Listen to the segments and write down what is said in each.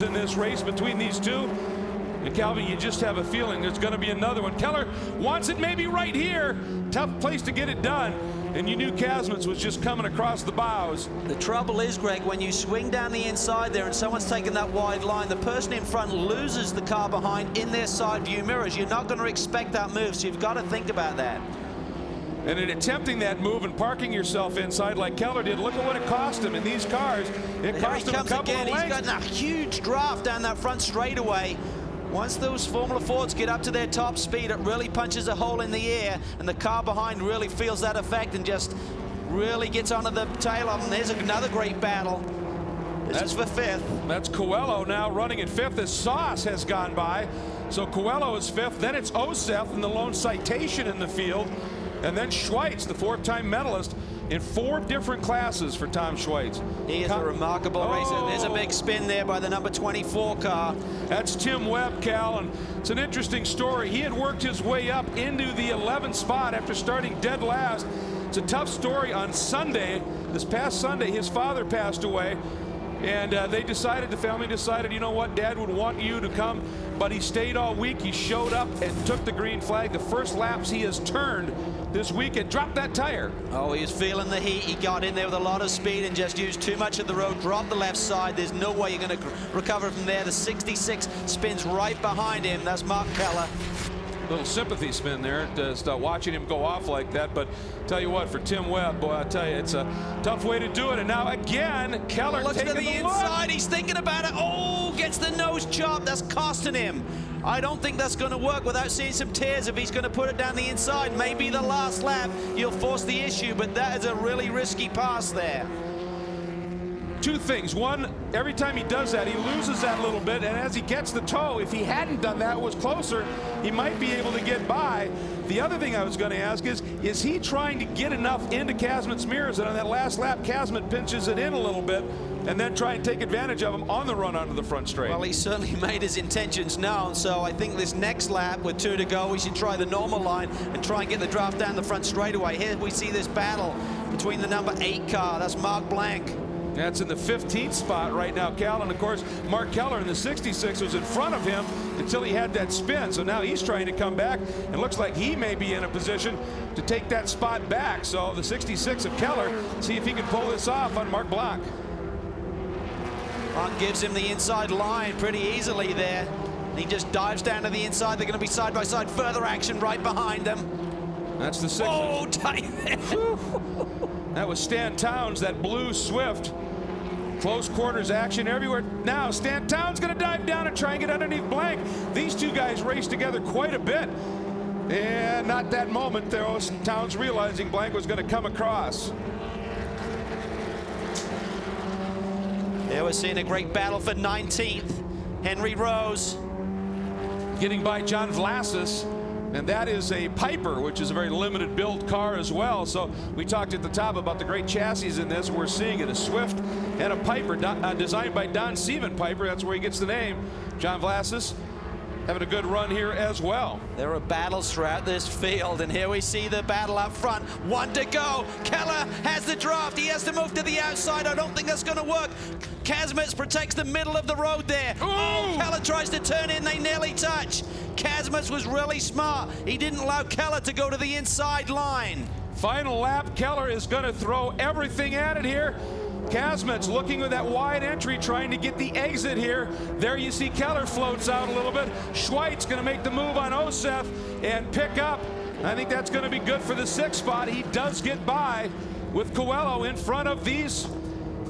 in this race between these two. And Calvin, you just have a feeling there's going to be another one. Keller wants it maybe right here. Tough place to get it done. And you knew Kazmets was just coming across the bows. The trouble is, Greg, when you swing down the inside there and someone's taking that wide line, the person in front loses the car behind in their side view mirrors. You're not going to expect that move, so you've got to think about that. And in attempting that move and parking yourself inside like Keller did, look at what it cost him in these cars. It cost him a couple of lengths. He's got a huge draft down that front straightaway. Once those Formula Fords get up to their top speed, it really punches a hole in the air, and the car behind really feels that effect and just really gets onto the tail of them. There's another great battle. This is for fifth. That's Coelho now running in fifth as Sauce has gone by. So Coelho is fifth, then it's Oseth and the lone citation in the field. And then Schweitz, the fourth-time medalist, in 4 different classes for Tom Schweitz. He is a remarkable racer. There's a big spin there by the number 24 car. That's Tim Webb, Cal, and it's an interesting story. He had worked his way up into the 11th spot after starting dead last. It's a tough story. On Sunday, this past Sunday, his father passed away. And the family decided, you know what, Dad would want you to come, but he stayed all week. He showed up and took the green flag. The first laps he has turned this week and dropped that tire. Oh, he was feeling the heat. He got in there with a lot of speed and just used too much of the road, dropped the left side. There's no way you're going to recover from there. The 66 spins right behind him. That's Mark Keller. Little sympathy spin there, just watching him go off like that. But tell you what, for Tim Webb, boy, I tell you, it's a tough way to do it. And now again, Keller taking to the inside. He's thinking about it. Oh, gets the nose chop. That's costing him. I don't think that's going to work without seeing some tears if he's going to put it down the inside. Maybe the last lap, you'll force the issue, but that is a really risky pass there. 2 things. One, every time he does that, he loses that little bit, and as he gets the toe, if he hadn't done that, was closer, he might be able to get by. The other thing I was going to ask is he trying to get enough into Kazmet's mirrors that on that last lap, Kazmet pinches it in a little bit and then try and take advantage of him on the run onto the front straight? Well, he certainly made his intentions known, so I think this next lap with 2 to go, we should try the normal line and try and get the draft down the front straightaway. Here we see this battle between the number 8 car. That's Mark Blank. That's in the 15th spot right now, Cal. And of course, Mark Keller in the 66 was in front of him until he had that spin. So now he's trying to come back. And looks like he may be in a position to take that spot back. So the 66 of Keller, see if he can pull this off on Mark Blanc. Blanc gives him the inside line pretty easily there. He just dives down to the inside. They're going to be side by side. Further action right behind them. That's the 6. Oh, tight there. That was Stan Towns, that blue Swift. Close quarters action everywhere. Now Stan Towns going to dive down and try and get underneath Blank. These 2 guys raced together quite a bit. And not that moment there was Towns realizing Blank was going to come across. There we're seeing a great battle for 19th. Henry Rose. Getting by John Vlasis. And that is a Piper, which is a very limited build car as well. So we talked at the top about the great chassis in this. We're seeing it, a Swift and a Piper designed by Don Seaman Piper. That's where he gets the name. John Vlasis having a good run here as well. There are battles throughout this field, and here we see the battle up front. 1 to go. Keller has the draft. He has to move to the outside. I don't think that's going to work. Kazmets protects the middle of the road there. Ooh. Oh, Keller tries to turn in. They nearly touch. Kazmets was really smart. He didn't allow Keller to go to the inside line. Final lap, Keller is going to throw everything at it here. Kazmets looking with that wide entry, trying to get the exit here. There you see Keller floats out a little bit. Schweitz going to make the move on Oseth and pick up. I think that's going to be good for the 6th spot. He does get by with Coelho in front of these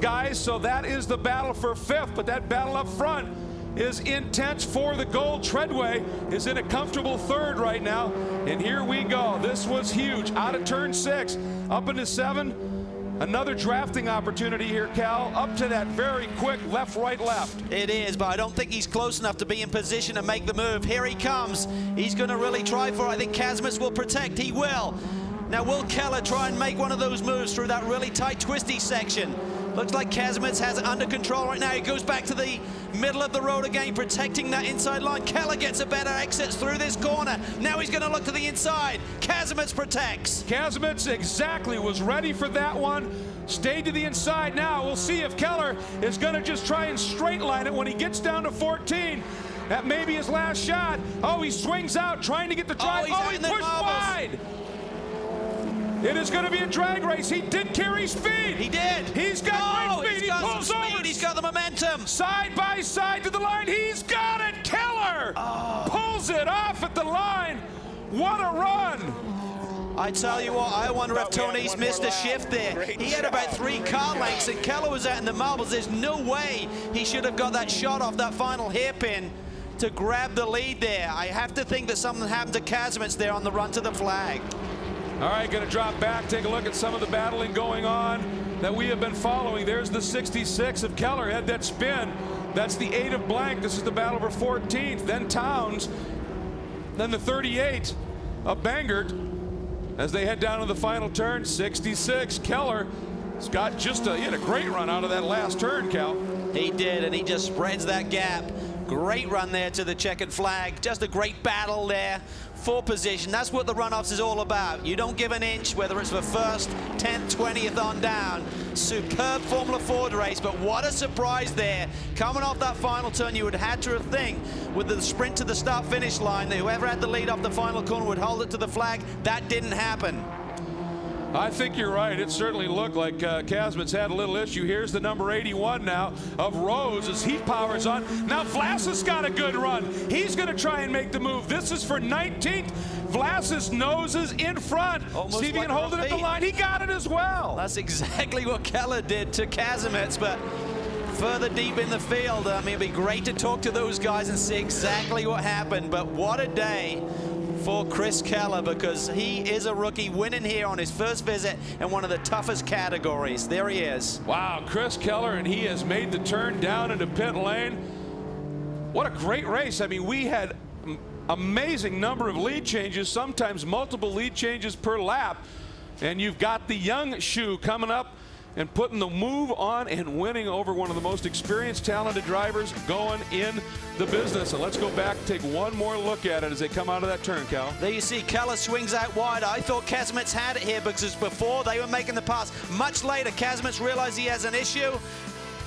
guys, so that is the battle for 5th, but that battle up front is intense for the gold. Treadway is in a comfortable 3rd right now, and here we go. This was huge. Out of turn 6, up into 7. Another drafting opportunity here, Cal, up to that very quick left, right, left. It is, but I don't think he's close enough to be in position to make the move. Here he comes. He's going to really try for it. I think Kazmets will protect. He will. Now, will Keller try and make one of those moves through that really tight, twisty section? Looks like Kazmets has it under control right now. He goes back to the middle of the road again, protecting that inside line. Keller gets a better exit through this corner. Now he's going to look to the inside. Kazmets protects. Kazmets exactly was ready for that one. Stayed to the inside now. We'll see if Keller is going to just try and straight line it when he gets down to 14. That may be his last shot. Oh, he swings out trying to get the drive. Oh, he pushed wide. It is going to be a drag race. He did carry speed. He did. He's got great speed. He's got he pulls some speed. over. He's got the momentum. Side by side to the line. He's got it. Keller pulls it off at the line. What a run. I tell you what, I wonder if Tony's missed a shift there. He had about 3 car lengths and Keller was out in the marbles. There's no way he should have got that shot off that final hairpin to grab the lead there. I have to think that something happened to Kazmets there on the run to the flag. All right, going to drop back, take a look at some of the battling going on that we have been following. There's the 66 of Keller, had that spin. That's the 8 of Blank. This is the battle for 14th. Then Towns. Then the 38 of Bangert as they head down to the final turn. 66. Keller has got just he had a great run out of that last turn, Cal. He did, and he just spreads that gap. Great run there to the checkered flag. Just a great battle there for position. That's what the runoffs is all about. You don't give an inch, whether it's for first, 10th, 20th on down. Superb Formula Ford race, but what a surprise there. Coming off that final turn, you would have had to think with the sprint to the start-finish line that whoever had the lead off the final corner would hold it to the flag. That didn't happen. I think you're right. It certainly looked like Kazmets had a little issue. Here's the number 81 now of Rose as he powers on. Now Vlas's got a good run. He's going to try and make the move. This is for 19th. Vlas's nose is in front. Almost see if he like can hold it at the line. He got it as well. That's exactly what Keller did to Kazmets, but further deep in the field. I mean, it'd be great to talk to those guys and see exactly what happened, but what a day for Chris Keller, because he is a rookie winning here on his first visit in one of the toughest categories. There he is. Wow, Chris Keller, and he has made the turn down into pit lane. What a great race. I mean, we had amazing number of lead changes, sometimes multiple lead changes per lap, and you've got the young shoe coming up and putting the move on and winning over one of the most experienced, talented drivers going in the business. And let's go back and take one more look at it as they come out of that turn, Cal. There you see Keller swings out wide. I thought Kazmets had it here because before they were making the pass. Much later, Kazmets realized he has an issue.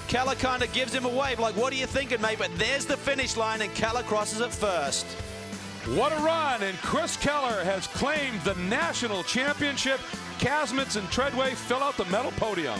Keller kind of gives him a wave like, what are you thinking, mate? But there's the finish line and Keller crosses it first. What a run, and Chris Keller has claimed the national championship. Kazmets and Treadway fill out the medal podium.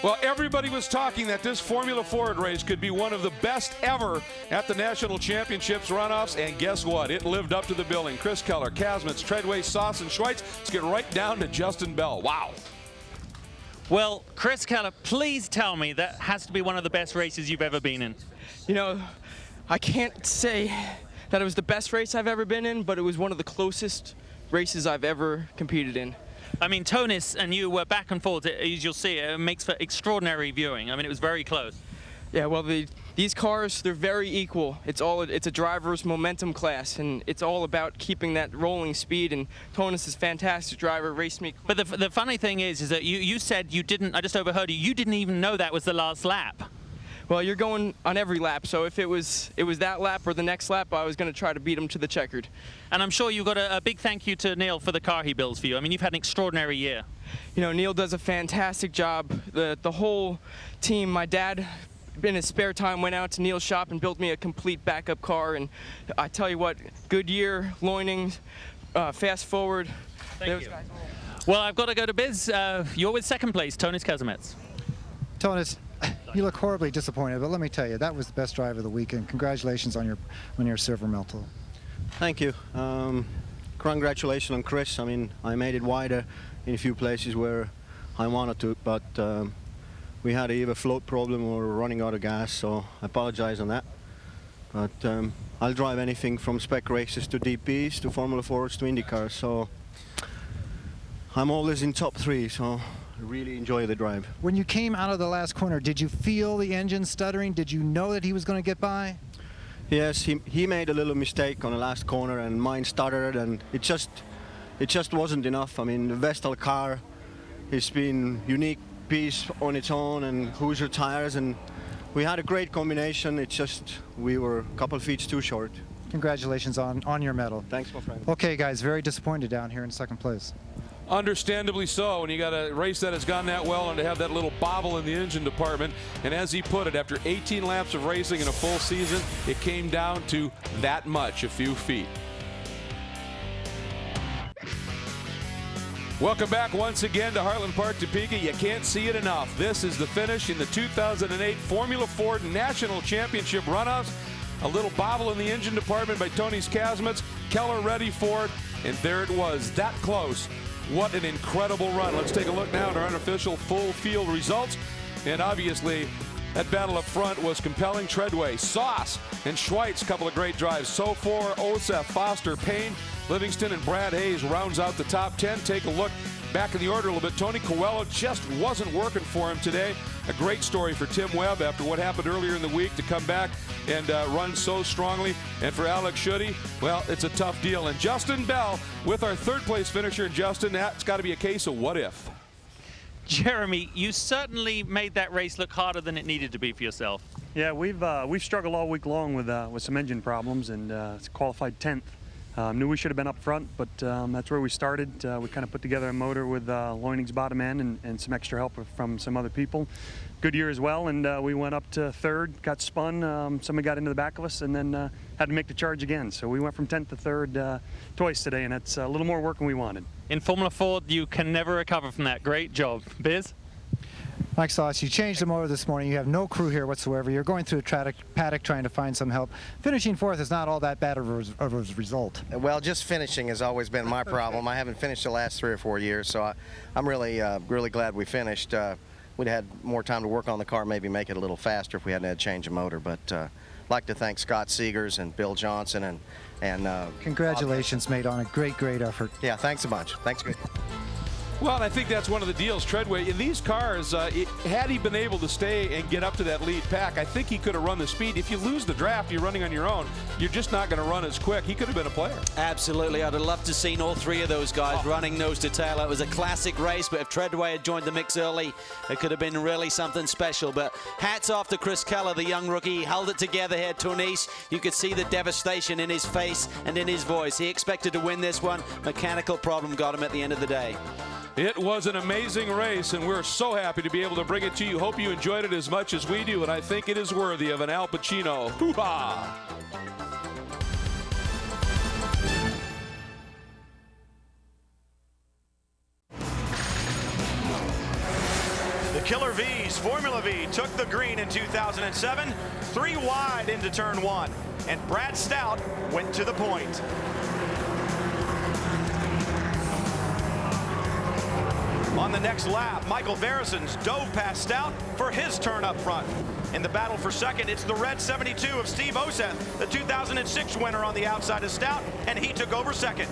Well, everybody was talking that this Formula Ford race could be one of the best ever at the National Championships runoffs, and guess what? It lived up to the billing. Chris Keller, Kazmets, Treadway, Sauce, and Schweitz. Let's get right down to Justin Bell. Wow. Well, Chris Keller, please tell me that has to be one of the best races you've ever been in. You know, I can't say that it was the best race I've ever been in, but it was one of the closest races I've ever competed in. I mean, Tonis and you were back and forth, as you'll see. It makes for extraordinary viewing. I mean, it was very close. Yeah, well, these cars, they're very equal. It's a driver's momentum class, and it's all about keeping that rolling speed, and Tonis is a fantastic driver, raced me. But the funny thing is that you said you didn't, I just overheard you didn't even know that was the last lap. Well, you're going on every lap, so if it was that lap or the next lap, I was going to try to beat him to the checkered. And I'm sure you've got a big thank you to Neil for the car he builds for you. I mean, you've had an extraordinary year. You know, Neil does a fantastic job. The whole team, my dad, in his spare time, went out to Neil's shop and built me a complete backup car. And I tell you what, Goodyear, Loining, Fast Forward. Thank you. Well, I've got to go to Biz. You're with second place, Tonis Kazmets. Tonis, you look horribly disappointed, but let me tell you, that was the best drive of the weekend. Congratulations on your silver medal. Thank you. Congratulations on Chris. I mean, I made it wider in a few places where I wanted to, but we had either float problem or running out of gas, so I apologize on that. But I'll drive anything from spec races to DPs to Formula Fords to IndyCar, so I'm always in top 3, so I really enjoy the drive. When you came out of the last corner, did you feel the engine stuttering? Did you know that he was going to get by? Yes, he made a little mistake on the last corner and mine stuttered, and it just wasn't enough. I mean, the Vestal car has been unique piece on its own, and Hoosier tires, and we had a great combination. It's just we were a couple feet too short. Congratulations on your medal. Thanks, my friend. Okay, guys, very disappointed down here in second place. Understandably so, and you got a race that has gone that well and to have that little bobble in the engine department. And as he put it, after 18 laps of racing in a full season, it came down to that much, a few feet. Welcome back once again to Heartland Park, Topeka. You can't see it enough. This is the finish in the 2008 Formula Ford National Championship runoffs. A little bobble in the engine department by Tony's Kazmets. Keller ready for it, and there it was, that close. What an incredible run. Let's take a look now at our unofficial full field results. And obviously, that battle up front was compelling. Treadway, Sauce, and Schweitz, a couple of great drives. Sofor, Oseth, Foster, Payne, Livingston, and Brad Hayes rounds out the top 10. Take a look back in the order a little bit. Tony Coelho just wasn't working for him today. A great story for Tim Webb after what happened earlier in the week to come back and run so strongly. And for Alex Schutte, well, it's a tough deal. And Justin Bell with our third place finisher. And Justin, that's got to be a case of what if. Jeremy, you certainly made that race look harder than it needed to be for yourself. Yeah, we've struggled all week long with some engine problems, and it's qualified 10th. Knew we should have been up front, but that's where we started. We kind of put together a motor with Loining's bottom end and some extra help from some other people. Good year as well, and we went up to third, got spun. Somebody got into the back of us, and then had to make the charge again. So we went from 10th to third twice today, and that's a little more work than we wanted. In Formula Ford, you can never recover from that. Great job. Biz? Mike Sauce, you changed the motor this morning. You have no crew here whatsoever. You're going through a paddock trying to find some help. Finishing fourth is not all that bad of a result. Well, just finishing has always been my problem. I haven't finished the last 3 or 4 years, so I'm really glad we finished. We'd had more time to work on the car, maybe make it a little faster if we hadn't had to change a motor. But I'd like to thank Scott Seegers and Bill Johnson and congratulations, mate, on a great effort. Yeah, thanks a bunch. Thanks. Good. Well, and I think that's one of the deals, Treadway. In these cars, had he been able to stay and get up to that lead pack, I think he could have run the speed. If you lose the draft, you're running on your own. You're just not going to run as quick. He could have been a player. Absolutely. I'd have loved to have seen all three of those guys running nose to tail. It was a classic race, but if Treadway had joined the mix early, it could have been really something special. But hats off to Chris Keller, the young rookie. He held it together here at Tunis. You could see the devastation in his face and in his voice. He expected to win this one. Mechanical problem got him at the end of the day. It was an amazing race, and we're so happy to be able to bring it to you. Hope you enjoyed it as much as we do, and I think it is worthy of an Al Pacino. Hoo-ha! The Killer V's Formula V took the green in 2007, 3 wide into turn 1, and Brad Stout went to the point. On the next lap, Michael Verisons dove past Stout for his turn up front. In the battle for second, it's the red 72 of Steve Oseth, the 2006 winner on the outside of Stout, and he took over second.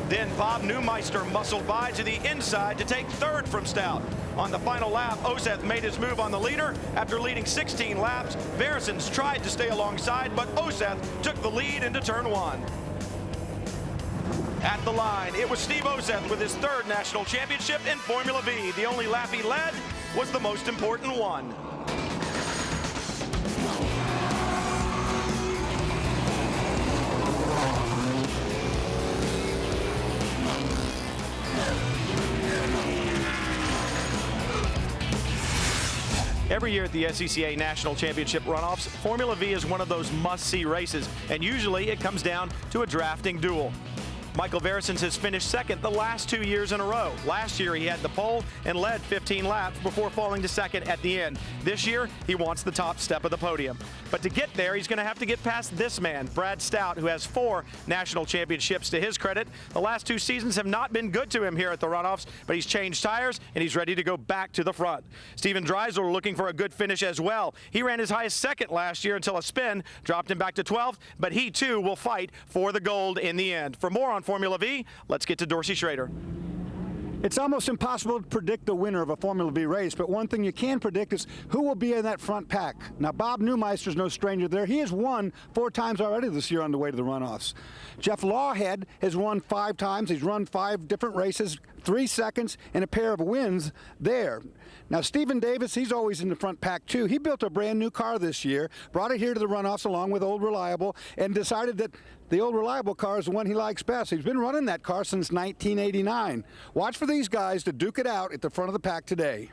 Then Bob Neumeister muscled by to the inside to take third from Stout. On the final lap, Oseth made his move on the leader. After leading 16 laps, Verisons tried to stay alongside, but Oseth took the lead into turn 1. At the line, it was Steve Oseth with his 3rd national championship in Formula V. The only lap he led was the most important one. Every year at the SCCA National Championship runoffs, Formula V is one of those must-see races, and usually it comes down to a drafting duel. Michael Verisons has finished second the last 2 years in a row. Last year he had the pole and led 15 laps before falling to second at the end. This year he wants the top step of the podium. But to get there, he's going to have to get past this man, Brad Stout, who has 4 national championships to his credit. The last 2 seasons have not been good to him here at the runoffs, but he's changed tires and he's ready to go back to the front. Steven Dreisel looking for a good finish as well. He ran his highest second last year until a spin dropped him back to 12th, but he too will fight for the gold in the end. For more on Formula V, let's get to Dorsey Schrader. It's almost impossible to predict the winner of a Formula V race, but one thing you can predict is who will be in that front pack. Now, Bob Neumeister's no stranger there. He has won 4 times already this year on the way to the runoffs. Jeff Lawhead has won 5 times. He's run 5 different races, 3 seconds and a pair of wins there. Now, Stephen Davis, he's always in the front pack, too. He built a brand-new car this year, brought it here to the runoffs along with Old Reliable, and decided that the Old Reliable car is the one he likes best. He's been running that car since 1989. Watch for these guys to duke it out at the front of the pack today.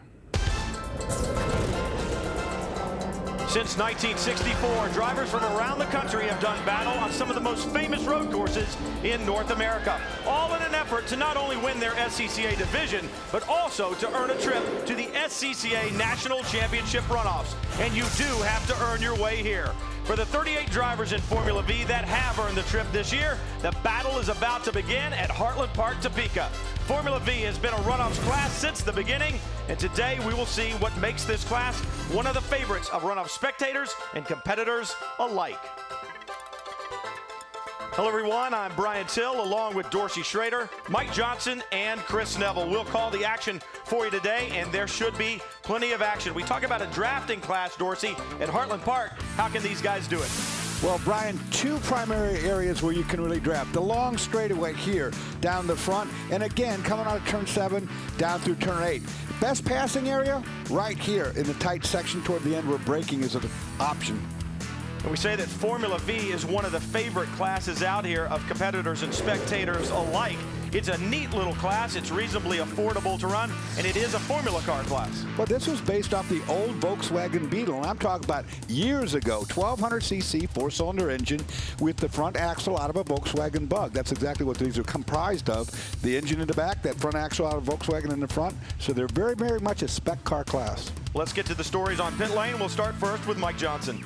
Since 1964, drivers from around the country have done battle on some of the most famous road courses in North America, all in an effort to not only win their SCCA division, but also to earn a trip to the SCCA National Championship runoffs. And you do have to earn your way here. For the 38 drivers in Formula V that have earned the trip this year, the battle is about to begin at Heartland Park, Topeka. Formula V has been a runoffs class since the beginning, and today we will see what makes this class one of the favorites of runoff spectators and competitors alike. Hello everyone, I'm Brian Till along with Dorsey Schrader, Mike Johnson, and Chris Neville. We'll call the action for you today, and there should be plenty of action. We talk about a drafting class, Dorsey, at Heartland Park. How can these guys do it? Well, Brian, 2 primary areas where you can really draft. The long straightaway here down the front, and again, coming out of turn 7 down through turn 8. Best passing area right here in the tight section toward the end where braking is an option. And we say that Formula V is one of the favorite classes out here of competitors and spectators alike. It's a neat little class. It's reasonably affordable to run, and it is a Formula car class. Well, this was based off the old Volkswagen Beetle, and I'm talking about years ago. 1200cc 4-cylinder engine with the front axle out of a Volkswagen Bug. That's exactly what these are comprised of. The engine in the back, that front axle out of Volkswagen in the front. So they're very, very much a spec car class. Let's get to the stories on pit lane. We'll start first with Mike Johnson.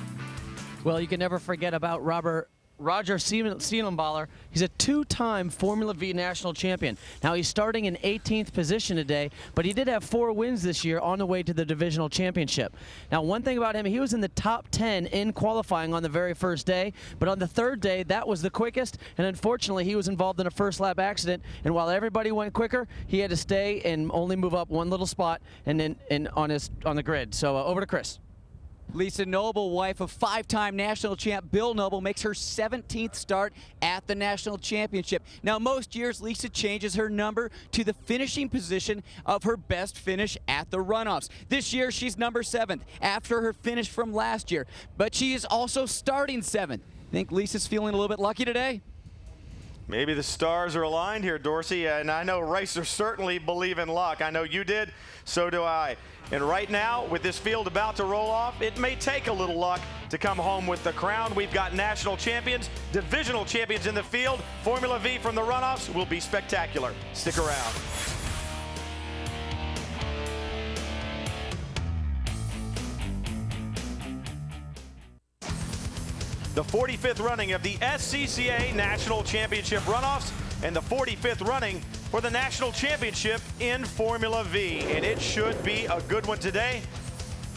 Well, you can never forget about Roger Seelenballer. He's a 2-time Formula V national champion. Now, he's starting in 18th position today, but he did have 4 wins this year on the way to the divisional championship. Now, one thing about him, he was in the top 10 in qualifying on the very first day, but on the third day, that was the quickest, and unfortunately, he was involved in a first-lap accident, and while everybody went quicker, he had to stay and only move up one little spot and then on the grid. So over to Chris. Lisa Noble, wife of 5-time national champ Bill Noble, makes her 17th start at the national championship. Now, most years, Lisa changes her number to the finishing position of her best finish at the runoffs. This year, she's number 7th after her finish from last year, but she is also starting 7th. Think Lisa's feeling a little bit lucky today? Maybe the stars are aligned here, Dorsey, and I know racers certainly believe in luck. I know you did, so do I. And right now, with this field about to roll off, it may take a little luck to come home with the crown. We've got national champions, divisional champions in the field. Formula V from the runoffs will be spectacular. Stick around. The 45th running of the SCCA National Championship runoffs and the 45th running for the National Championship in Formula V. And it should be a good one today.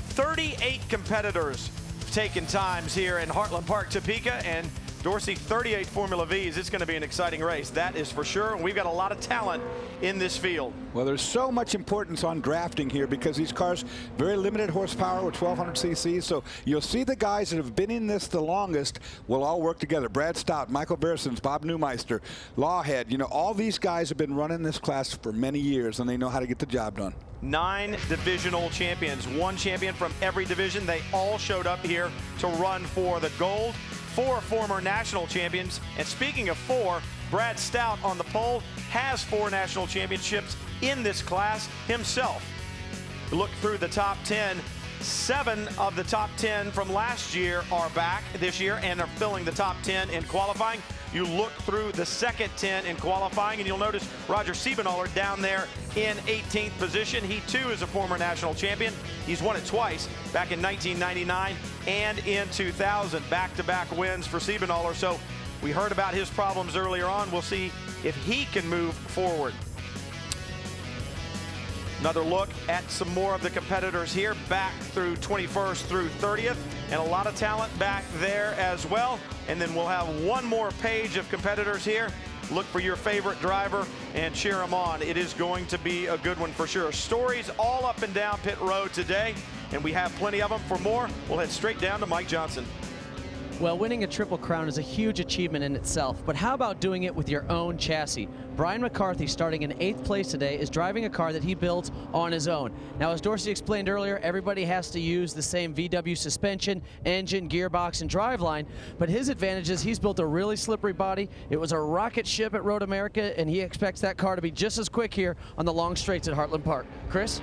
38 competitors taking times here in Heartland Park, Topeka, and Dorsey, 38 Formula Vs. It's going to be an exciting race, that is for sure. And we've got a lot of talent in this field. Well, there's so much importance on drafting here because these cars, very limited horsepower with 1200 cc's. So you'll see the guys that have been in this the longest will all work together. Brad Stout, Michael Versons, Bob Newmeister, Lawhead. You know, all these guys have been running this class for many years, and they know how to get the job done. 9 divisional champions, 1 champion from every division. They all showed up here to run for the gold. 4 former national champions. And speaking of 4, Brad Stout on the pole has 4 national championships in this class himself. Look through the top 10. 7 of the top 10 from last year are back this year and are filling the top 10 in qualifying. You look through the second 10 in qualifying, and you'll notice Roger Seebenaller down there in 18th position. He, too, is a former national champion. He's won it twice, back in 1999 and in 2000. Back-to-back wins for Seebenaller. So we heard about his problems earlier on. We'll see if he can move forward. Another look at some more of the competitors here, back through 21st through 30th, and a lot of talent back there as well. And then we'll have one more page of competitors here. Look for your favorite driver and cheer them on. It is going to be a good one for sure. Stories all up and down pit road today, and we have plenty of them. For more, we'll head straight down to Mike Johnson. Well, winning a Triple Crown is a huge achievement in itself, but how about doing it with your own chassis? Brian McCarthy, starting in 8th place today, is driving a car that he builds on his own. Now, as Dorsey explained earlier, everybody has to use the same VW suspension, engine, gearbox, and driveline, but his advantage is he's built a really slippery body. It was a rocket ship at Road America, and he expects that car to be just as quick here on the long straights at Heartland Park. Chris?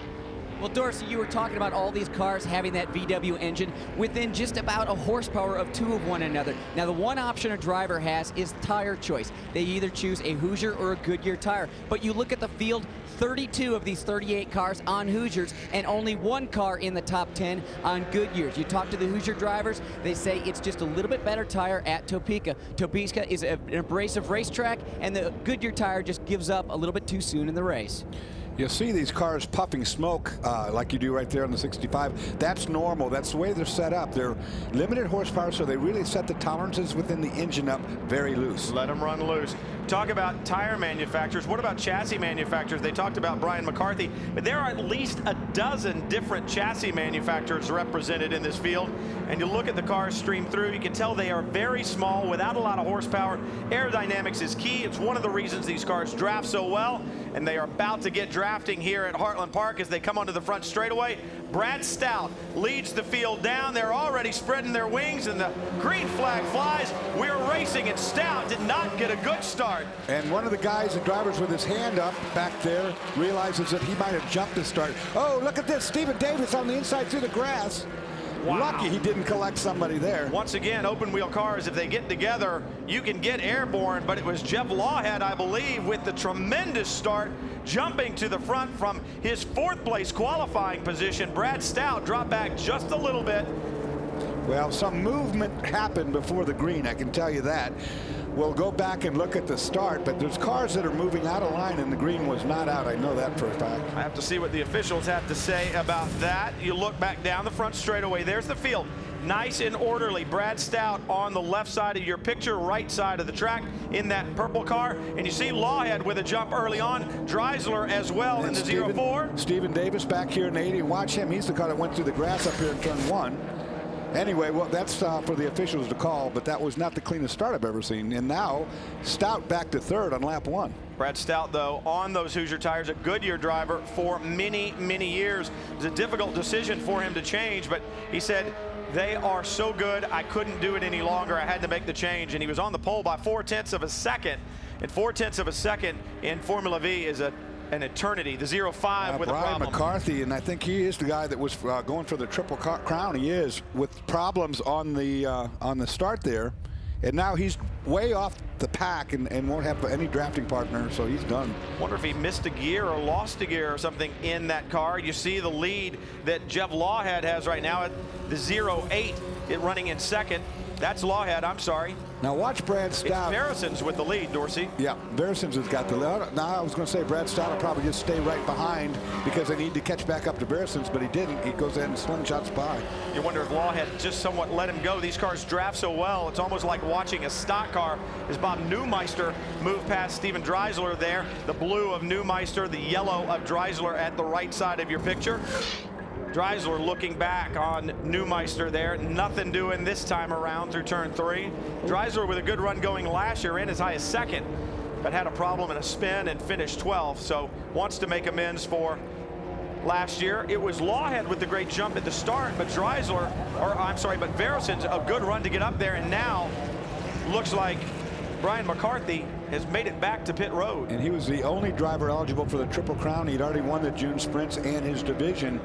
Well, Dorsey, you were talking about all these cars having that VW engine within just about a horsepower of 2 of one another. Now, the one option a driver has is tire choice. They either choose a Hoosier or a Goodyear tire. But you look at the field, 32 of these 38 cars on Hoosiers and only 1 car in the top 10 on Goodyears. You talk to the Hoosier drivers, they say it's just a little bit better tire at Topeka. Topeka is an abrasive racetrack, and the Goodyear tire just gives up a little bit too soon in the race. You'll see these cars puffing smoke like you do right there on the 65. That's normal. That's the way they're set up. They're limited horsepower, so they really set the tolerances within the engine up very loose. Let them run loose. Talk about tire manufacturers. What about chassis manufacturers? They talked about Brian McCarthy, but there are at least a dozen different chassis manufacturers represented in this field. And you look at the cars stream through, you can tell they are very small, without a lot of horsepower. Aerodynamics is key. It's one of the reasons these cars draft so well, and they are about to get drafting here at Heartland Park as they come onto the front straightaway. Brad Stout leads the field down. They're already spreading their wings, and the green flag flies. We're racing, and Stout did not get a good start. And one of the guys, the drivers with his hand up back there, realizes that he might have jumped to start. Oh, look at this. Stephen Davis on the inside through the grass. Wow. Lucky he didn't collect somebody there. Once again, open wheel cars, if they get together, you can get airborne, but it was Jeff Lawhead, I believe, with the tremendous start, jumping to the front from his 4th place qualifying position. Brad Stout dropped back just a little bit. Well, some movement happened before the green, I can tell you that. We'll go back and look at the start, but there's cars that are moving out of line, and the green was not out. I know that for a fact. I have to see what the officials have to say about that. You look back down the front straightaway. There's the field. Nice and orderly. Brad Stout on the left side of your picture, right side of the track in that purple car. And you see Lawhead with a jump early on. Dreisler as well in the 04. Stephen Davis back here in 80. Watch him. He's the car that went through the grass up here in turn 1. Anyway, well, that's for the officials to call, but that was not the cleanest start I've ever seen. And now Stout back to 3rd on lap 1. Brad Stout, though, on those Hoosier tires, a Goodyear driver for many, many years. It was a difficult decision for him to change, but he said, they are so good, I couldn't do it any longer. I had to make the change, and he was on the pole by 0.4 of a second. And 0.4 of a second in Formula V is an eternity. The 05 with a Brian problem. McCarthy, and I think he is the guy that was going for the Triple Crown. He is, with problems on the start there, and now he's way off the pack and won't have any drafting partner, so he's done. Wonder if he missed a gear or lost a gear or something in that car. You see the lead that Jeff Lawhead has right now at the 08, it running in 2nd. That's Lawhead, I'm sorry. Now watch Brad Stout. It's Verison's with the lead, Dorsey. Yeah, Verison's has got the lead. Now I was going to say Brad Stout will probably just stay right behind because they need to catch back up to Verison's, but he didn't. He goes ahead and slingshots by. You wonder if Lawhead just somewhat let him go. These cars draft so well, it's almost like watching a stock car as Bob Neumeister moved past Steven Dreisler there. The blue of Neumeister, the yellow of Dreisler at the right side of your picture. Dreisler looking back on Neumeister there. Nothing doing this time around through turn 3. Dreisler with a good run going last year, in as high as 2nd, but had a problem in a spin and finished 12th. So wants to make amends for last year. It was Lawhead with the great jump at the start, but Dreisler, or I'm sorry, but Verison's a good run to get up there, and now looks like Brian McCarthy has made it back to pit road. And he was the only driver eligible for the Triple Crown. He'd already won the June sprints and his division.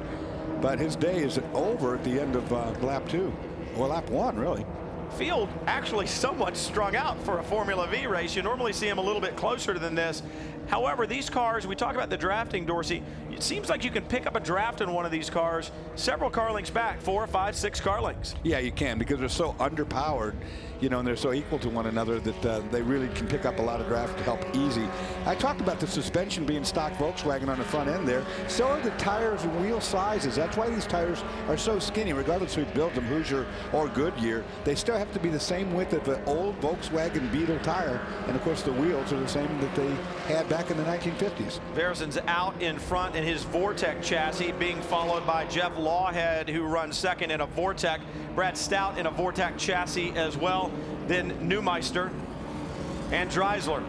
But his day is over at the end of lap 2, or lap 1, really. Field actually somewhat strung out for a Formula V race. You normally see him a little bit closer than this. However, these cars, we talk about the drafting, Dorsey, it seems like you can pick up a draft in one of these cars several car lengths back, 4, 5, 6 car lengths. Yeah, you can, because they're so underpowered, you know, and they're so equal to one another that they really can pick up a lot of draft to help easy. I talked about the suspension being stock Volkswagen on the front end there. So are the tires and wheel sizes. That's why these tires are so skinny, regardless who builds them, Hoosier or Goodyear. They still have to be the same width of the old Volkswagen Beetle tire. And of course, the wheels are the same that they had back back in the 1950s. Versen's out in front in his Vortec chassis, being followed by Jeff Lawhead, who runs second in a Vortec. Brad Stout in a Vortec chassis as well. Then Neumeister and Dreisler.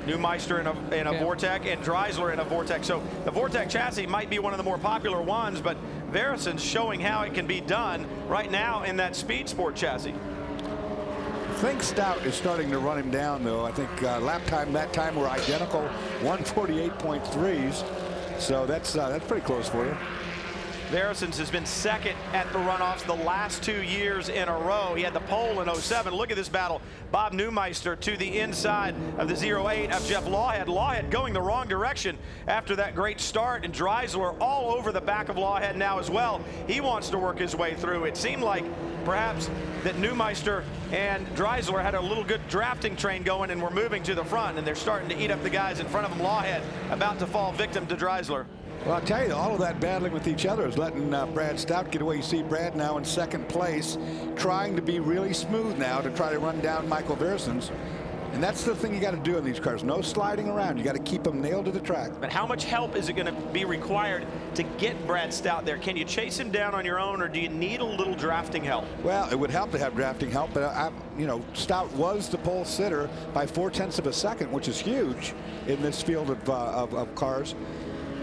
Neumeister in a Vortec and Dreisler in a Vortec. So the Vortec chassis might be one of the more popular ones, but Versen's showing how it can be done right now in that Speed Sport chassis. I think Stout is starting to run him down, though. I think lap time that time were identical, 148.3s. So that's pretty close for you. Versen's has been second at the runoffs the last 2 years in a row. He had the pole in 07. Look at this battle. Bob Neumeister to the inside of the 08 of Jeff Lawhead. Lawhead going the wrong direction after that great start, and Dreisler all over the back of Lawhead now as well. He wants to work his way through. It seemed like perhaps that Neumeister and Dreisler had a little good drafting train going and were moving to the front, and they're starting to eat up the guys in front of them. Lawhead about to fall victim to Dreisler. Well, I'll tell you, all of that battling with each other is letting Brad Stout get away. You see Brad now in second place, trying to be really smooth now to try to run down Michael Versen's. And that's the thing you got to do in these cars. No sliding around. You got to keep them nailed to the track. But how much help is it going to be required to get Brad Stout there? Can you chase him down on your own, or do you need a little drafting help? Well, it would help to have drafting help, but you know, Stout was the pole sitter by 0.4 of a second, which is huge in this field of cars.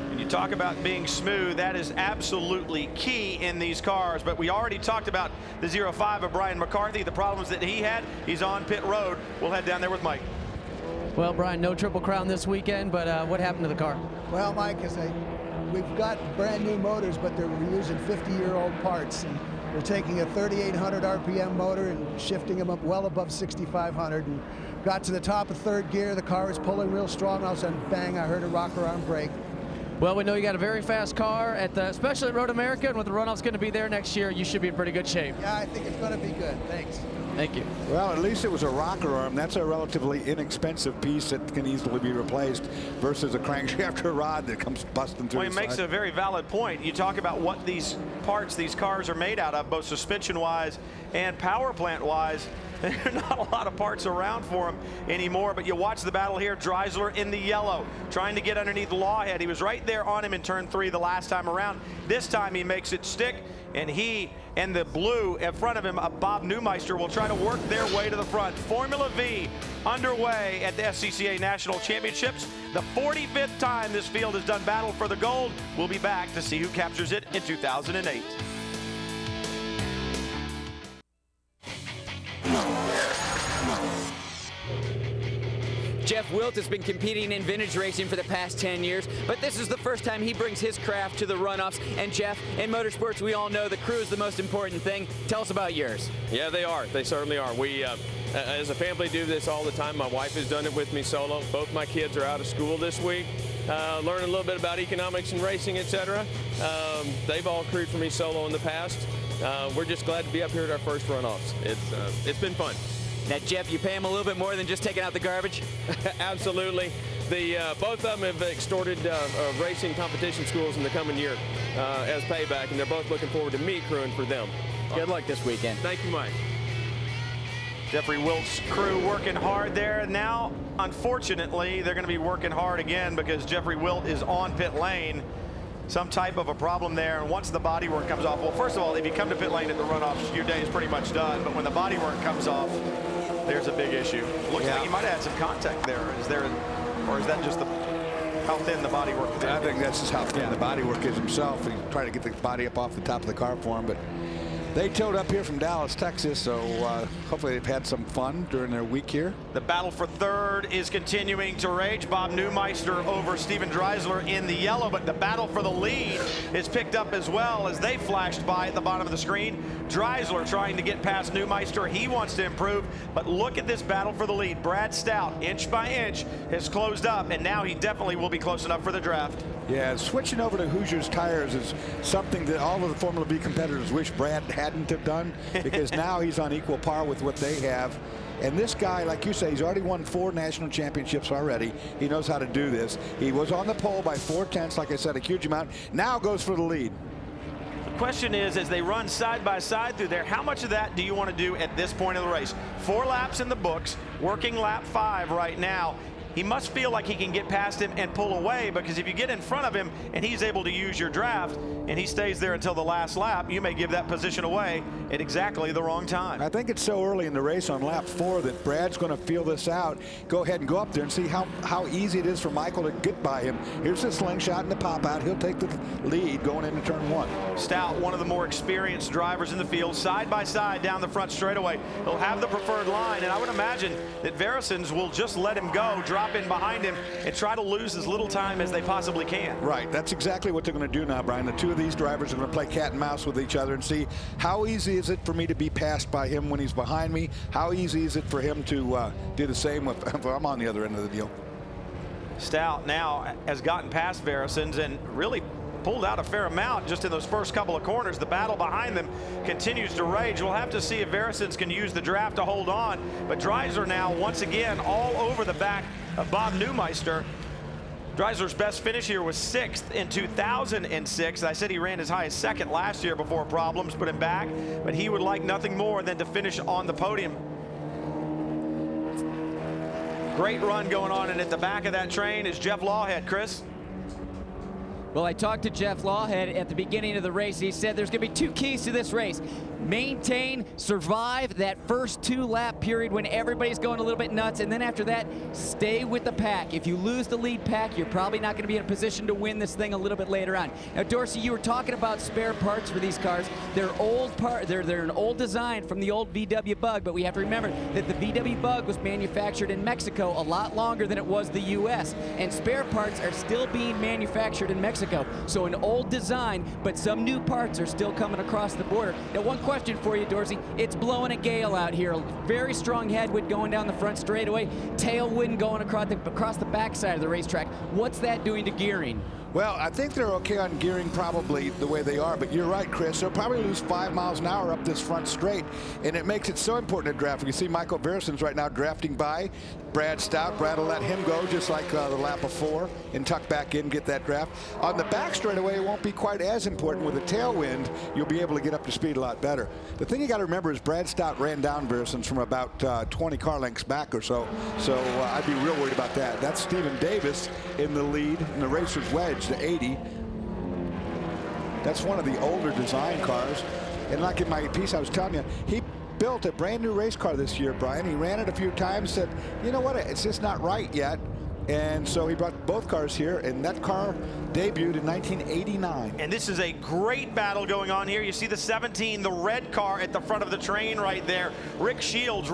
When you talk about being smooth, that is absolutely key in these cars. But we already talked about the 05 of Brian McCarthy, the problems that he had. He's on pit road. We'll head down there with Mike. Well, Brian, no Triple Crown this weekend, but what happened to the car? Well, Mike, we've got brand new motors, but they're using 50-year-old parts. And we're taking a 3,800 RPM motor and shifting them up well above 6,500. And got to the top of third gear. The car was pulling real strong. All of a sudden, bang, I heard a rocker arm break. Well, we know you got a very fast car, especially at Road America, and with the runoffs going to be there next year, you should be in pretty good shape. Yeah, I think it's going to be good. Thanks. Thank you. Well, at least it was a rocker arm. That's a relatively inexpensive piece that can easily be replaced versus a crankshaft or rod that comes busting through. Well, he makes a very valid point. You talk about what these parts, these cars are made out of, both suspension-wise and power plant-wise. There are not a lot of parts around for him anymore, but you watch the battle here. Dreisler in the yellow, trying to get underneath Lawhead. He was right there on him in turn 3 the last time around. This time he makes it stick, and he and the blue in front of him, Bob Neumeister, will try to work their way to the front. Formula V underway at the SCCA National Championships. The 45th time this field has done battle for the gold. We'll be back to see who captures it in 2008. Jeff Wilt has been competing in vintage racing for the past 10 years, but this is the first time he brings his craft to the runoffs. And Jeff, in motorsports, we all know the crew is the most important thing. Tell us about yours. Yeah, they are. They certainly are. We, as a family, do this all the time. My wife has done it with me solo. Both my kids are out of school this week, learning a little bit about economics and racing, etc. They've all crewed for me solo in the past. We're just glad to be up here at our first runoffs. It's been fun. Now, Jeff, you pay him a little bit more than just taking out the garbage? Absolutely. Both of them have extorted racing competition schools in the coming year as payback, and they're both looking forward to me crewing for them. Good luck this weekend. Thank you, Mike. Jeffrey Wilt's crew working hard there. Now, unfortunately, they're going to be working hard again because Jeffrey Wilt is on pit lane. Some type of a problem there, and once the bodywork comes off, well, first of all, if you come to pit lane at the runoffs, your day is pretty much done, but when the bodywork comes off, there's a big issue. Looks like you might have had some contact there. Or is that just how thin the bodywork is? I think that's just how thin the bodywork is himself. He's trying to get the body up off the top of the car for him, but they towed up here from Dallas, Texas, so hopefully they've had some fun during their week here. The battle for third is continuing to rage. Bob Neumeister over Steven Dreisler in the yellow, but the battle for the lead is picked up as well as they flashed by at the bottom of the screen. Dreisler trying to get past Neumeister. He wants to improve, but look at this battle for the lead. Brad Stout, inch by inch, has closed up, and now he definitely will be close enough for the draft. Yeah, switching over to Hoosiers tires is something that all of the Formula V competitors wish Brad hadn't have done, because now he's on equal par with what they have. And this guy, like you say, he's already won 4 national championships already. He knows how to do this. He was on the pole by 0.4, like I said, a huge amount. Now goes for the lead. The question is, as they run side by side through there, how much of that do you want to do at this point of the race? 4 laps in the books, working lap 5 right now. he must feel like he can get past him and pull away, because if you get in front of him and he's able to use your draft and he stays there until the last lap, you may give that position away at exactly the wrong time. I think it's so early in the race on lap 4 that Brad's going to feel this out. Go ahead and go up there and see how easy it is for Michael to get by him. Here's the slingshot and the pop out. He'll take the lead going into turn 1. Stout, one of the more experienced drivers in the field, side by side down the front straightaway. He'll have the preferred line, and I would imagine that Veressens will just let him go, drop in behind him, and try to lose as little time as they possibly can. Right, that's exactly what they're going to do now, Brian. The two of these drivers are going to play cat and mouse with each other and see how easy is it for me to be passed by him when he's behind me. How easy is it for him to do the same if I'm on the other end of the deal. Stout now has gotten past Veressens and really pulled out a fair amount just in those first couple of corners. The battle behind them continues to rage. We'll have to see if Veressens can use the draft to hold on, but Dreiser now once again all over the back of Bob Neumeister. Dreiser's best finish here was 6th in 2006. I said he ran as high as 2nd last year before problems put him back, but he would like nothing more than to finish on the podium. Great run going on, and at the back of that train is Jeff Lawhead. Chris? Well, I talked to Jeff Lawhead at the beginning of the race. He said there's going to be 2 keys to this race. Maintain, survive that first 2-lap period when everybody's going a little bit nuts, and then after that, stay with the pack. If you lose the lead pack, you're probably not going to be in a position to win this thing a little bit later on. Now, Dorsey, you were talking about spare parts for these cars. They're an old design from the old VW Bug, but we have to remember that the VW Bug was manufactured in Mexico a lot longer than it was the U.S., and spare parts are still being manufactured in Mexico. So an old design, but some new parts are still coming across the border. Now, one question for you, Dorsey. It's blowing a gale out here. Very strong headwind going down the front straightaway. Tailwind going across the backside of the racetrack. What's that doing to gearing? Well, I think they're okay on gearing probably the way they are, but you're right, Chris. They'll probably lose 5 miles an hour up this front straight, and it makes it so important to draft. You see Michael Veressens right now drafting by Brad Stout. Brad will let him go just like the lap before and tuck back in, get that draft. On the back straightaway, it won't be quite as important. With a tailwind, you'll be able to get up to speed a lot better. The thing you got to remember is Brad Stout ran down Veressens from about 20 car lengths back or so, so I'd be real worried about that. That's Stephen Davis in the lead in the Racer's Wedge, the 80. That's one of the older design cars, and like in my piece I was telling you, he built a brand new race car this year, Brian. He ran it a few times, said, you know what, it's just not right yet. And so he brought both cars here, and that car debuted in 1989. And this is a great battle going on here. You see the 17, the red car at the front of the train right there. Rick Shields